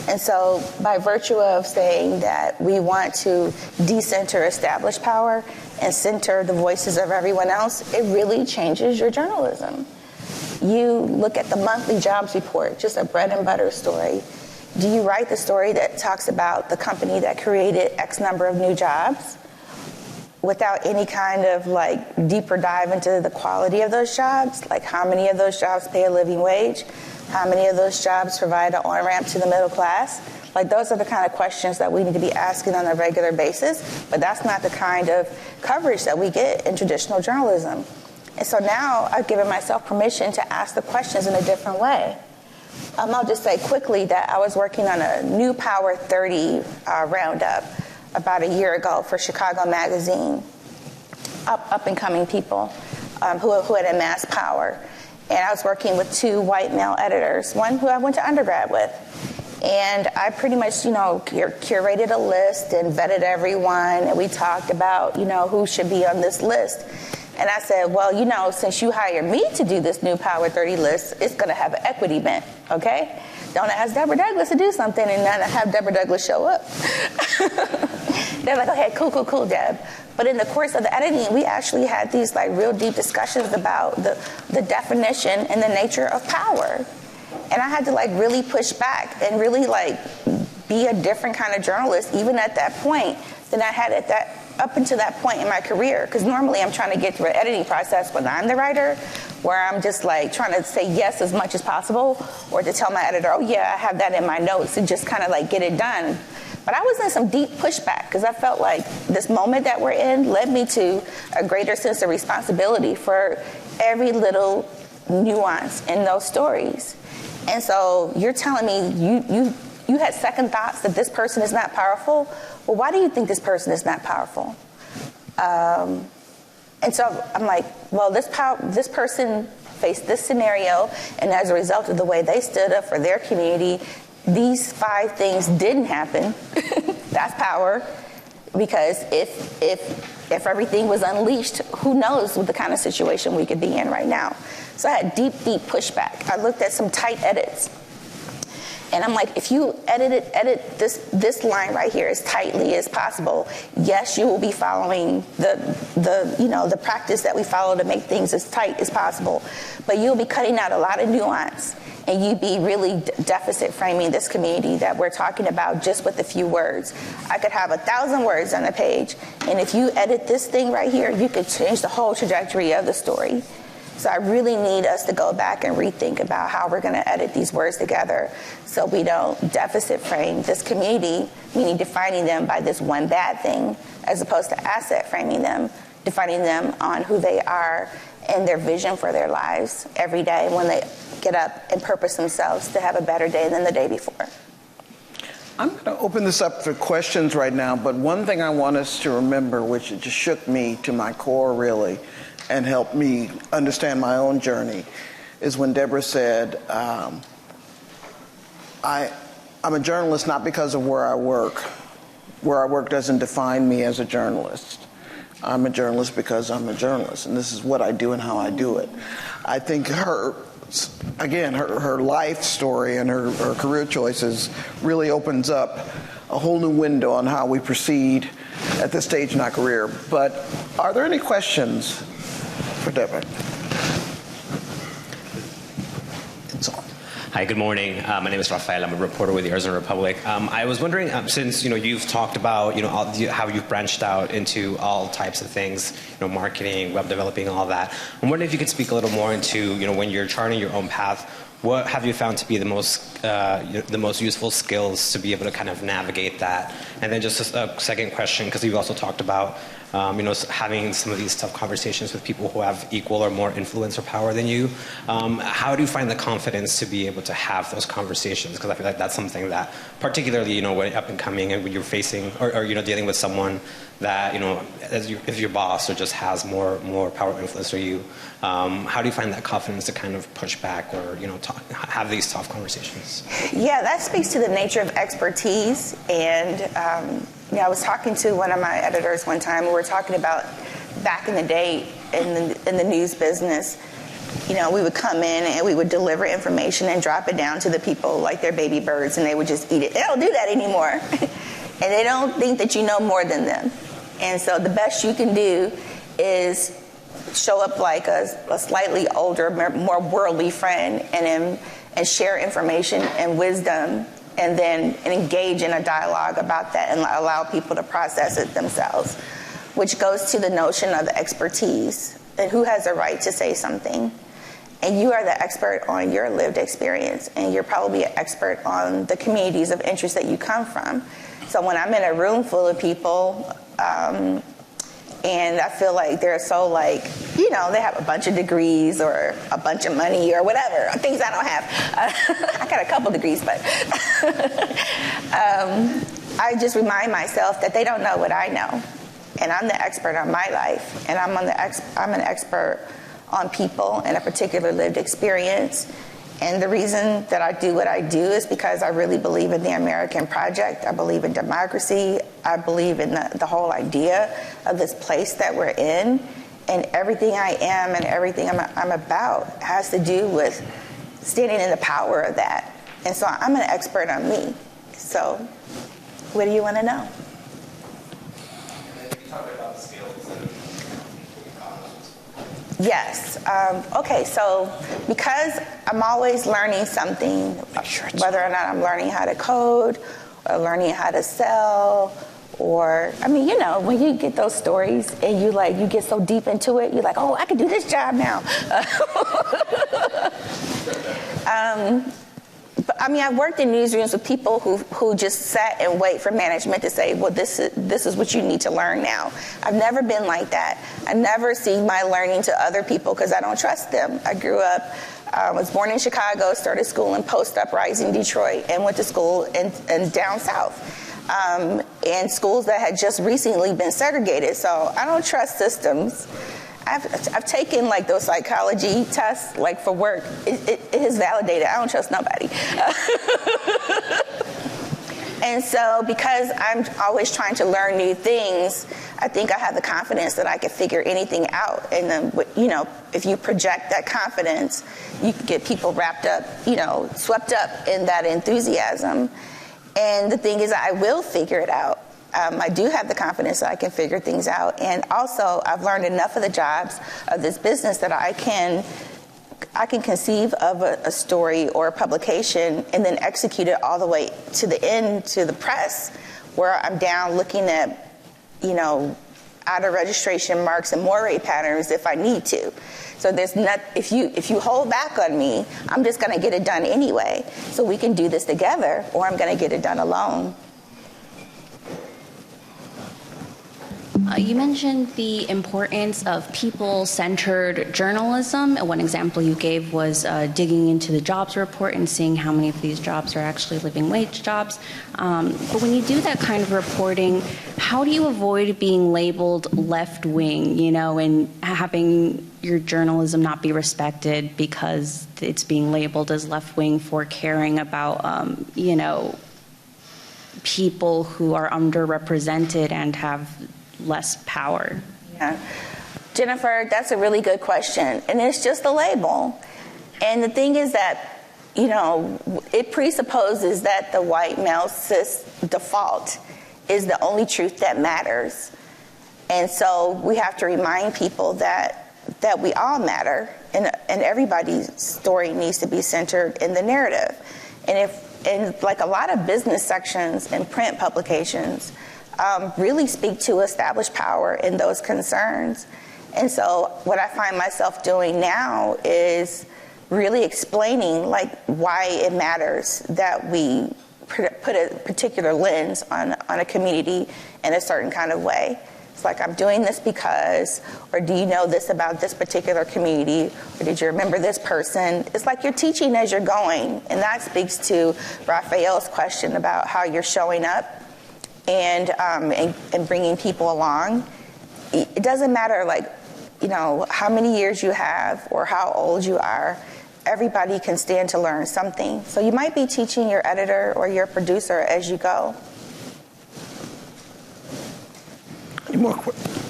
Speaker 2: And so by virtue of saying that we want to decenter established power and center the voices of everyone else, it really changes your journalism. You look at the monthly jobs report, just a bread and butter story. Do you write the story that talks about the company that created X number of new jobs without any kind of like deeper dive into the quality of those jobs? Like how many of those jobs pay a living wage? How many of those jobs provide an on-ramp to the middle class? Like those are the kind of questions that we need to be asking on a regular basis, but that's not the kind of coverage that we get in traditional journalism. And so now I've given myself permission to ask the questions in a different way. I'll just say quickly that I was working on a New Power 30 roundup about a year ago for Chicago Magazine, up-and-coming people who had amassed power. And I was working with two white male editors, one who I went to undergrad with. And I pretty much, curated a list and vetted everyone. And we talked about, who should be on this list. And I said, well, since you hired me to do this New Power 30 list, it's going to have an equity bent, okay? Don't ask Deborah Douglas to do something and not have Deborah Douglas show up. They're like, okay, cool, Deb. But in the course of the editing, we actually had these like real deep discussions about the definition and the nature of power. And I had to like really push back and really like be a different kind of journalist, even at that point, than I had up until that point in my career. Because normally I'm trying to get through an editing process when I'm the writer, where I'm just like trying to say yes as much as possible, or to tell my editor, oh yeah, I have that in my notes, and just kind of like get it done. But I was in some deep pushback because I felt like this moment that we're in led me to a greater sense of responsibility for every little nuance in those stories. And so you're telling me you had second thoughts that this person is not powerful. Well, why do you think this person is not powerful? And so I'm like, well, this person faced this scenario, and as a result of the way they stood up for their community, these 5 things didn't happen. That's power. Because if everything was unleashed, who knows what the kind of situation we could be in right now. So I had deep pushback. I looked at some tight edits. And I'm like, if you edit this line right here as tightly as possible, yes, you will be following the practice that we follow to make things as tight as possible. But you'll be cutting out a lot of nuance. And you'd be really deficit framing this community that we're talking about just with a few words. I could have 1,000 words on a page, and if you edit this thing right here, you could change the whole trajectory of the story. So I really need us to go back and rethink about how we're going to edit these words together so we don't deficit frame this community, meaning defining them by this one bad thing, as opposed to asset framing them defining them on who they are and their vision for their lives every day when they get up and purpose themselves to have a better day than the day before.
Speaker 1: I'm going to open this up for questions right now, but one thing I want us to remember, which it just shook me to my core really and helped me understand my own journey, is when Deborah said, I'm a journalist not because of where I work. Where I work doesn't define me as a journalist. I'm a journalist because I'm a journalist, and this is what I do and how I do it. I think her life story and her career choices really opens up a whole new window on how we proceed at this stage in our career. But are there any questions for Deborah? It's on.
Speaker 4: Hi, good morning. My name is Rafael. I'm a reporter with the Arizona Republic. I was wondering, since you've talked about how you've branched out into all types of things, marketing, web developing, all that. I'm wondering if you could speak a little more into when you're charting your own path. What have you found to be the most useful skills to be able to kind of navigate that? And then just a second question, because you've also talked about having some of these tough conversations with people who have equal or more influence or power than you. How do you find the confidence to be able to have those conversations? Because I feel like that's something that, particularly when up and coming and when you're facing or dealing with someone that is your boss or just has more power or influence or you. How do you find that confidence to kind of push back or have these tough conversations?
Speaker 2: Yeah, that speaks to the nature of expertise. And I was talking to one of my editors one time. We were talking about back in the day in the news business. We would come in and we would deliver information and drop it down to the people like they're baby birds, and they would just eat it. They don't do that anymore. And they don't think that you know more than them. And so the best you can do is show up like a slightly older, more worldly friend and share information and wisdom and then engage in a dialogue about that and allow people to process it themselves, which goes to the notion of expertise and who has a right to say something. And you are the expert on your lived experience, and you're probably an expert on the communities of interest that you come from. So when I'm in a room full of people, and I feel like they're so they have a bunch of degrees or a bunch of money or whatever, things I don't have. I got a couple degrees, but I just remind myself that they don't know what I know. And I'm the expert on my life, and I'm an expert on people and a particular lived experience. And the reason that I do what I do is because I really believe in the American project. I believe in democracy. I believe in the whole idea of this place that we're in. And everything I am and everything I'm about has to do with standing in the power of that. And so I'm an expert on me. So what do you want to know?
Speaker 4: You talked about the skills and
Speaker 2: Yes. Okay, so because I'm always learning something, whether or not I'm learning how to code or learning how to sell, or, when you get those stories and you get so deep into it, you're like, oh, I can do this job now. But I've worked in newsrooms with people who just sat and wait for management to say, well, this is what you need to learn now. I've never been like that. I never see my learning to other people because I don't trust them. I grew up, was born in Chicago, started school in post-uprising Detroit, and went to school in down south. And schools that had just recently been segregated. So I don't trust systems. I've taken those psychology tests for work. It is validated. I don't trust nobody. And so because I'm always trying to learn new things, I think I have the confidence that I can figure anything out. And then, if you project that confidence, you can get people wrapped up, swept up in that enthusiasm. And the thing is, I will figure it out. I do have the confidence that I can figure things out. And also, I've learned enough of the jobs of this business that I can conceive of a story or a publication and then execute it all the way to the end, to the press, where I'm down looking at, out of registration marks and moire patterns if I need to. So there's not, if you hold back on me, I'm just going to get it done anyway. So we can do this together, or I'm going to get it done alone.
Speaker 5: You mentioned the importance of people-centered journalism. One example you gave was digging into the jobs report and seeing how many of these jobs are actually living wage jobs. But when you do that kind of reporting, how do you avoid being labeled left-wing, and having your journalism not be respected because it's being labeled as left-wing for caring about, people who are underrepresented and have less power?
Speaker 2: Yeah. Jennifer, that's a really good question. And it's just a label. And the thing is that, it presupposes that the white male cis default is the only truth that matters. And so we have to remind people that we all matter, and everybody's story needs to be centered in the narrative. And like a lot of business sections and print publications really speak to established power in those concerns. And so what I find myself doing now is really explaining why it matters that we put a particular lens on a community in a certain kind of way. It's like, I'm doing this because, or do you know this about this particular community, or did you remember this person? It's like you're teaching as you're going, and that speaks to Raphael's question about how you're showing up and bringing people along. It doesn't matter, how many years you have or how old you are. Everybody can stand to learn something. So you might be teaching your editor or your producer as you go.
Speaker 1: Any more questions?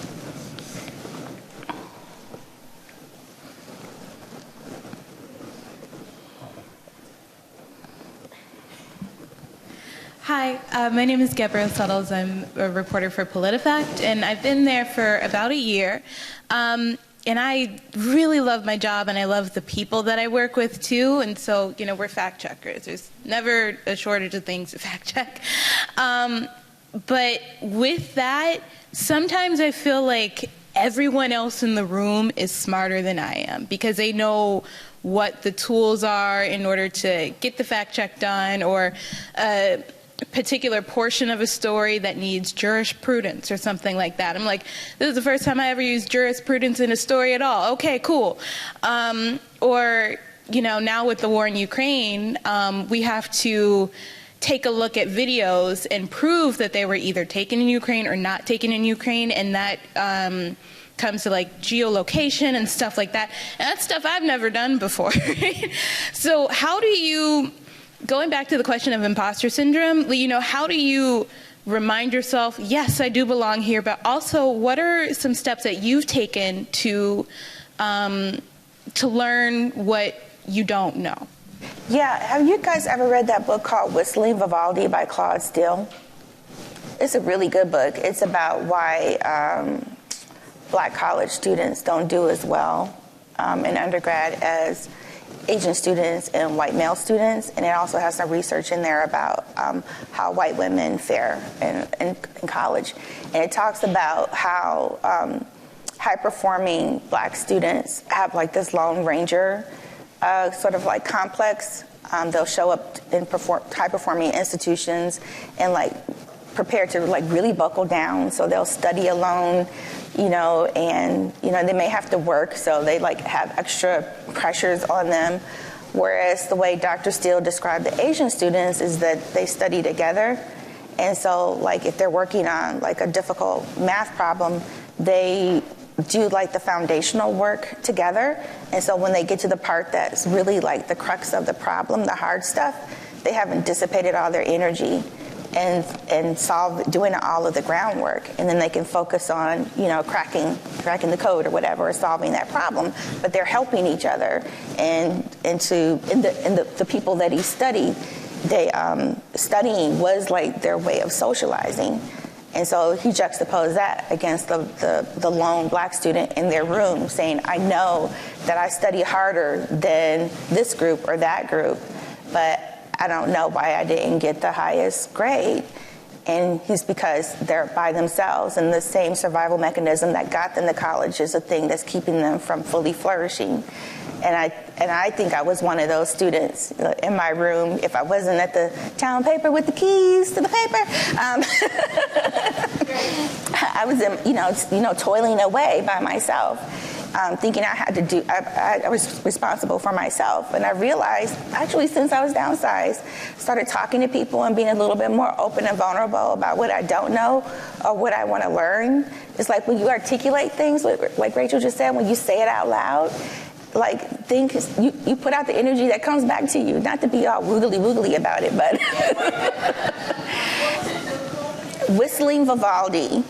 Speaker 3: Hi, my name is Deborah Douglas. I'm a reporter for PolitiFact, and I've been there for about a year. And I really love my job, and I love the people that I work with, too. And so, we're fact checkers. There's never a shortage of things to fact check. But with that, sometimes I feel like everyone else in the room is smarter than I am because they know what the tools are in order to get the fact check done, or a particular portion of a story that needs jurisprudence or something like that. I'm like, this is the first time I ever used jurisprudence in a story at all. Okay, cool. Or, now with the war in Ukraine, we have to take a look at videos and prove that they were either taken in Ukraine or not taken in Ukraine, and that comes to geolocation and stuff like that. And that's stuff I've never done before. Right? So how do you, going back to the question of imposter syndrome, how do you remind yourself, yes, I do belong here, but also what are some steps that you've taken to learn what you don't know?
Speaker 2: Yeah, have you guys ever read that book called Whistling Vivaldi by Claude Steele? It's a really good book. It's about why black college students don't do as well in undergrad as Asian students and white male students, and it also has some research in there about how white women fare in college. And it talks about how high-performing black students have this Lone Ranger sort of complex. They'll show up in high-performing institutions and prepared to really buckle down. So they'll study alone, and they may have to work, so they have extra pressures on them. Whereas the way Dr. Steele described the Asian students is that they study together, and so if they're working on a difficult math problem, they do the foundational work together. And so when they get to the part that's really the crux of the problem, the hard stuff, they haven't dissipated all their energy and doing all of the groundwork, and then they can focus on cracking the code or whatever, or solving that problem. But they're helping each other, and the people that he studied, studying was their way of socializing. And so he juxtaposed that against the lone black student in their room, saying, I know that I study harder than this group or that group, but I don't know why I didn't get the highest grade. And it's because they're by themselves, and the same survival mechanism that got them to college is a thing that's keeping them from fully flourishing. And I think I was one of those students in my room. If I wasn't at the town paper with the keys to the paper, I was, toiling away by myself, thinking I was responsible for myself. And I realized, actually, since I was downsized, started talking to people and being a little bit more open and vulnerable about what I don't know or what I want to learn. It's like when you articulate things, like Rachel just said, when you say it out loud, like you put out the energy that comes back to you. Not to be all woogly about it, but whistling Vivaldi.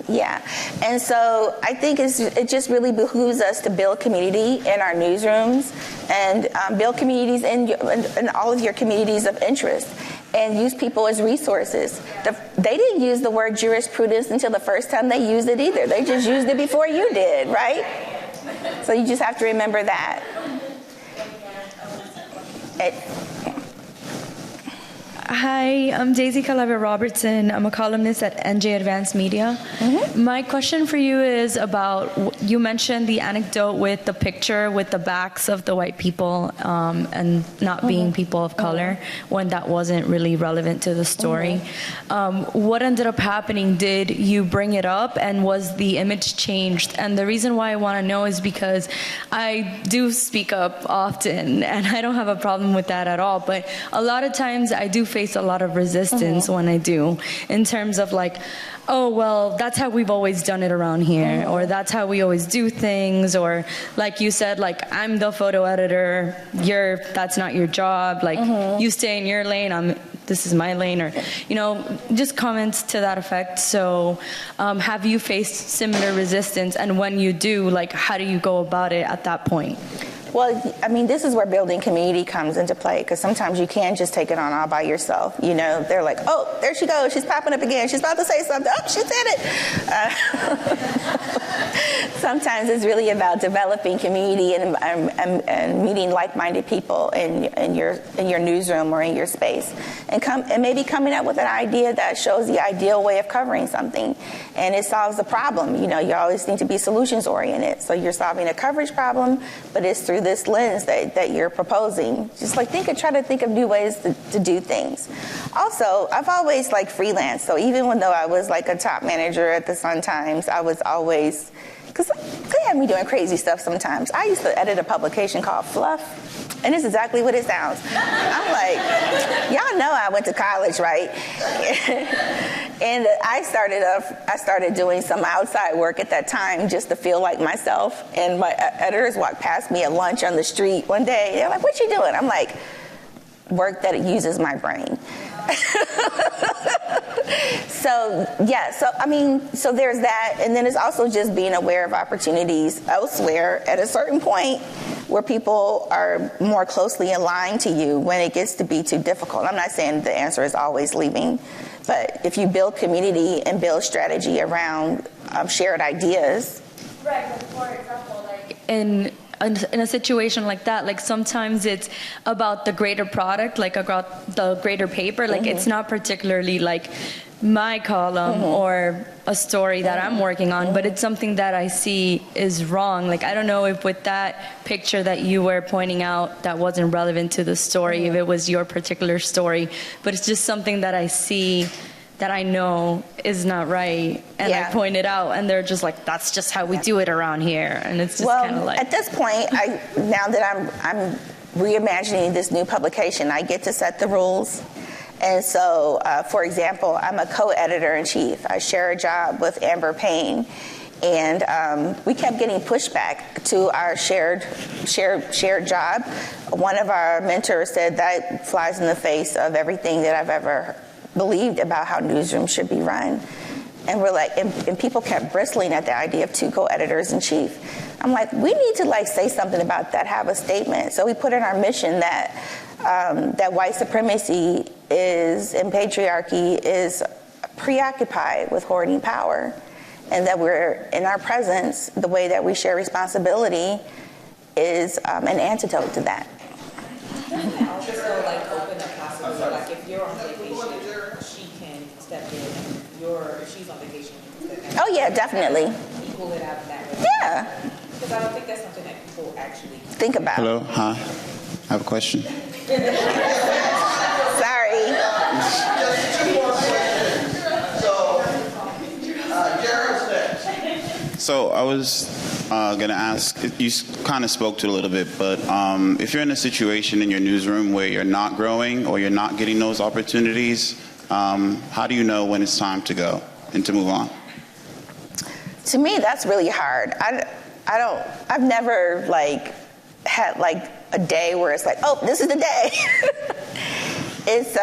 Speaker 2: Yeah, and so I think it just really behooves us to build community in our newsrooms and build communities in all of your communities of interest and use people as resources. They didn't use the word jurisprudence until the first time they used it either. They just used it before you did, right? So you just have to remember that.
Speaker 6: Hi, I'm Daisy Calaver Robertson. I'm a columnist at NJ Advanced Media. Mm-hmm. My question for you is about, you mentioned the anecdote with the picture with the backs of the white people and not being people of color when that wasn't really relevant to the story. What ended up happening? Did you bring it up and was the image changed? And the reason why I want to know is because I do speak up often and I don't have a problem with that at all, but a lot of times I do face a lot of resistance when I do, in terms of like, oh, well, that's how we've always done it around here, or that's how we always do things, or like you said, like, I'm the photo editor, that's not your job, like, you stay in your lane, this is my lane, or, just comments to that effect. So have you faced similar resistance, and when you do, like, how do you go about it at that point?
Speaker 2: Well, I mean, this is where building community comes into play, because sometimes you can just take it on all by yourself. They're like, oh, there she goes. She's popping up again. She's about to say something. Oh, she said it. Sometimes it's really about developing community and meeting like-minded people in your newsroom or in your space, and maybe coming up with an idea that shows the ideal way of covering something, and it solves the problem. You always need to be solutions-oriented. So you're solving a coverage problem, but it's through this lens that you're proposing. Just like try to think of new ways to do things. Also, I've always liked freelance. So even though I was like a top manager at the Sun-Times, I was always, because they had me doing crazy stuff sometimes. I used to edit a publication called Fluff, and it's exactly what it sounds. I'm like, y'all know I went to college, right? And I started doing some outside work at that time just to feel like myself. And my editors walked past me at lunch on the street one day. They're like, what you doing? I'm like, work that uses my brain. So there's that. And then it's also just being aware of opportunities elsewhere at a certain point where people are more closely aligned to you when it gets to be too difficult. I'm not saying the answer is always leaving, but if you build community and build strategy around shared ideas.
Speaker 6: Right, but for example, like in a situation like that, like sometimes it's about the greater product, like about the greater paper, like it's not particularly like my column or a story that I'm working on, but it's something that I see is wrong. Like, I don't know if with that picture that you were pointing out that wasn't relevant to the story, if it was your particular story, but it's just something that I see that I know is not right, and I point it out, and they're just like, that's just how we do it around here, and it's just kind of like...
Speaker 2: At this point, now that I'm reimagining this new publication, I get to set the rules. And so, for example, I'm a co-editor-in-chief. I share a job with Amber Payne, and we kept getting pushback to our shared job. One of our mentors said that flies in the face of everything that I've ever believed about how newsrooms should be run. And we're like, and people kept bristling at the idea of two co-editors-in-chief. I'm like, we need to say something about that, have a statement. So we put in our mission that white supremacy and patriarchy is preoccupied with hoarding power, and that we're in our presence, the way that we share responsibility is an antidote to that.
Speaker 7: Also, open a possibility, if you're on vacation, she can step in, if she's on vacation, you can step in.
Speaker 2: Oh yeah, definitely.
Speaker 7: Equal it out in that way.
Speaker 2: Yeah.
Speaker 7: Because I don't think that's something that people actually
Speaker 2: think about.
Speaker 8: Hello, hi. I have a question.
Speaker 2: Sorry.
Speaker 8: So I was going to ask, you kind of spoke to it a little bit, but if you're in a situation in your newsroom where you're not growing or you're not getting those opportunities, how do you know when it's time to go and to move on?
Speaker 2: To me, that's really hard. I've never had a day where it's like, oh, this is the day. It's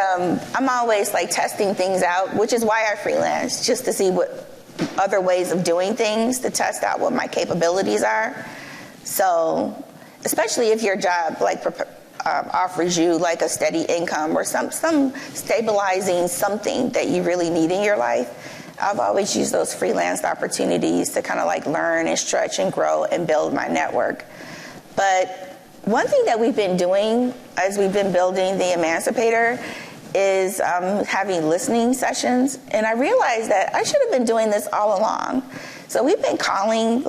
Speaker 2: I'm always testing things out, which is why I freelance, just to see what other ways of doing things, to test out what my capabilities are. So, especially if your job offers you a steady income or some stabilizing something that you really need in your life, I've always used those freelance opportunities to kind of learn and stretch and grow and build my network. But one thing that we've been doing as we've been building the Emancipator is having listening sessions. And I realized that I should have been doing this all along. So we've been calling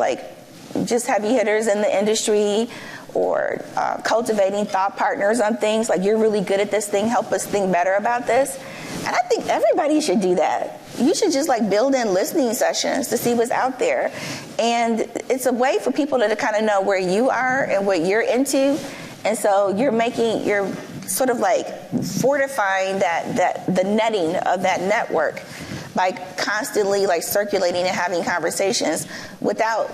Speaker 2: just heavy hitters in the industry or cultivating thought partners on things you're really good at this thing, help us think better about this. And I think everybody should do that. You should just build in listening sessions to see what's out there. And it's a way for people to kind of know where you are and what you're into. And so you're sort of fortifying the netting of that network by constantly circulating and having conversations without,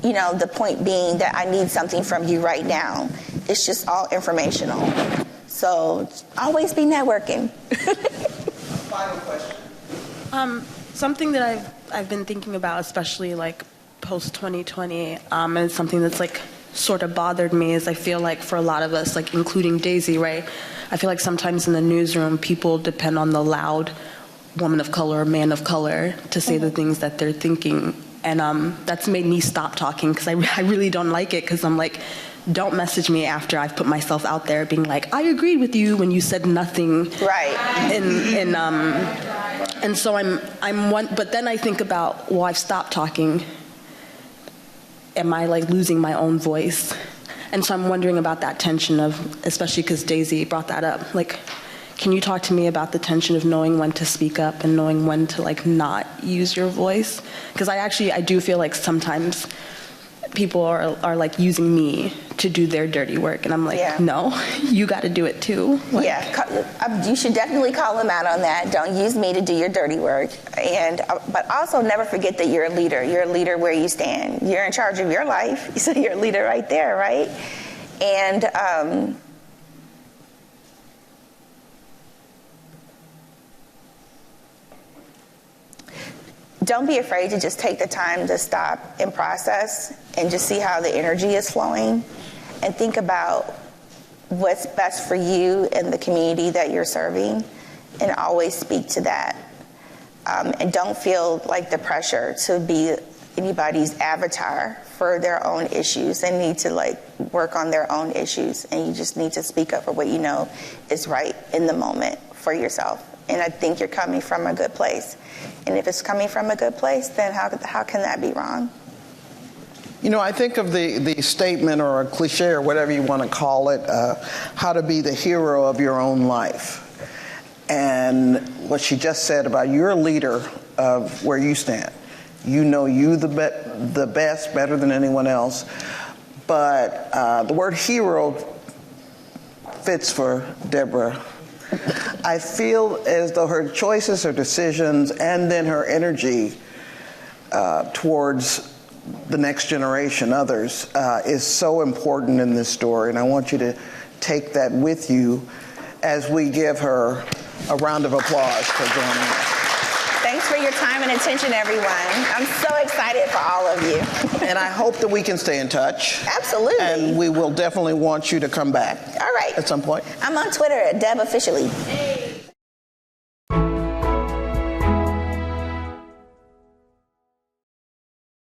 Speaker 2: the point being that I need something from you right now. It's just all informational. So always be networking.
Speaker 1: Final question.
Speaker 9: Something that I've been thinking about, especially post 2020, and something that's sort of bothered me is I feel for a lot of us, including Daisy, right? I feel sometimes in the newsroom people depend on the loud woman of color or man of color to say the things that they're thinking, and that's made me stop talking because I really don't like it, because I'm don't message me after I've put myself out there being I agreed with you when you said nothing.
Speaker 2: Right.
Speaker 9: And so I'm one, but then I think about, well, I've stopped talking. Am I losing my own voice? And so I'm wondering about that tension of, especially because Daisy brought that up, can you talk to me about the tension of knowing when to speak up and knowing when to not use your voice? Because I do feel sometimes people are using me to do their dirty work, and I'm no, you got to do it too.
Speaker 2: You should definitely call them out on that. Don't use me to do your dirty work, but also never forget that you're a leader. You're a leader where you stand. You're in charge of your life, so you're a leader right there, right? And don't be afraid to just take the time to stop and process and just see how the energy is flowing, and think about what's best for you and the community that you're serving, and always speak to that. And don't feel the pressure to be anybody's avatar for their own issues. They need to work on their own issues, and you just need to speak up for what you know is right in the moment for yourself. And I think you're coming from a good place. And if it's coming from a good place, then how can that be wrong?
Speaker 1: I think of the statement or a cliche or whatever you want to call it, how to be the hero of your own life. And what she just said about you're a leader of where you stand. You know you the best, better than anyone else. But the word hero fits for Deborah. I feel as though her choices, her decisions, and then her energy towards the next generation, others, is so important in this story. And I want you to take that with you as we give her a round of applause for joining us.
Speaker 2: Thanks for your time and attention, everyone. I'm so excited for all of you.
Speaker 1: And I hope that we can stay in touch.
Speaker 2: Absolutely.
Speaker 1: And we will definitely want you to come back.
Speaker 2: All right.
Speaker 1: At some point.
Speaker 2: I'm on Twitter at Deb Officially.